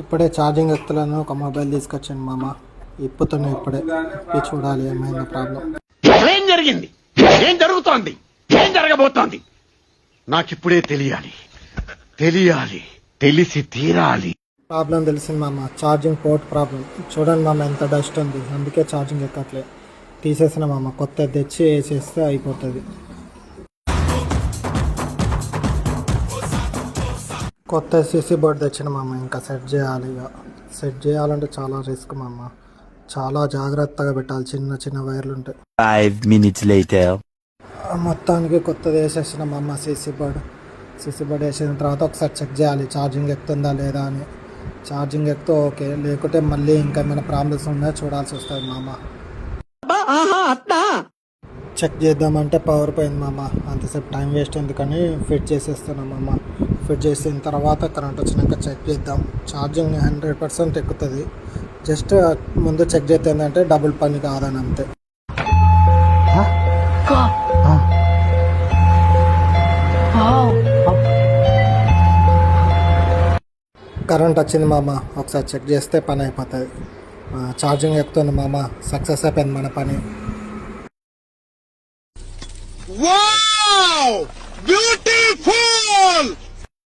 ఇప్పుడే ఛార్జింగ్ ఎత్తులను ఒక మొబైల్ తీసుకొచ్చాను మామ. ఇప్పుతున్నా ఇప్పుడే. ఇప్పి చూడాలి ఏమైందో ప్రాబ్లం. ఏం జరిగింది, ఏం జరుగుతోంది, ఏం జరగబోతోంది నాకిప్పుడే తెలియాలి, తెలిసి తీరాలి. ప్రాబ్లం తెలిసింది మామ, ఛార్జింగ్ పోర్ట్ ప్రాబ్లం. చూడండి మామ ఎంత డస్ట్ ఉంది, అందుకే ఛార్జింగ్ ఎక్కట్లే. తీసేసిన మామ, కొత్త తెచ్చి వేసేస్తే అయిపోతుంది. కొత్త సీసీ బోర్డు తెచ్చిన మామ, ఇంకా సెట్ చేయాలి. ఇక సెట్ చేయాలంటే చాలా రిస్క్ మామ, చాలా జాగ్రత్తగా పెట్టాలి, చిన్న చిన్న వైర్లు ఉంటాయి. 5 minutes later. మొత్తానికి కొత్తది వేసేసిన మామ సీసీ బోర్డు వేసిన తర్వాత ఒకసారి చెక్ చేయాలి ఛార్జింగ్ ఎక్కుతుందా లేదా అని. ఛార్జింగ్ ఎక్కితే ఓకే, లేకుంటే మళ్ళీ ఇంకా ఏమైనా ప్రాబ్లమ్స్ ఉన్నాయో చూడాల్సి వస్తుంది మామ. చెక్ చేద్దామంటే పవర్ పోయింది మామ, అంతసేపు టైం వేస్ట్ ఎందుకని ఫిట్ చేసేస్తున్నాం మామ. ఫిట్ చేసిన తర్వాత కరెంట్ వచ్చినాక చెక్ చేద్దాం. ఛార్జింగ్ 100% ఎక్కుతుంది. జస్ట్ ముందు చెక్ చేస్తే ఏంటంటే డబుల్ పని కాదని అంతే. కరెంట్ వచ్చింది మామ, ఒకసారి చెక్ చేస్తే పని అయిపోతుంది. ఛార్జింగ్ ఎక్కుతుంది మామ, సక్సెస్ అయిపోయింది మన పని. Wow beautiful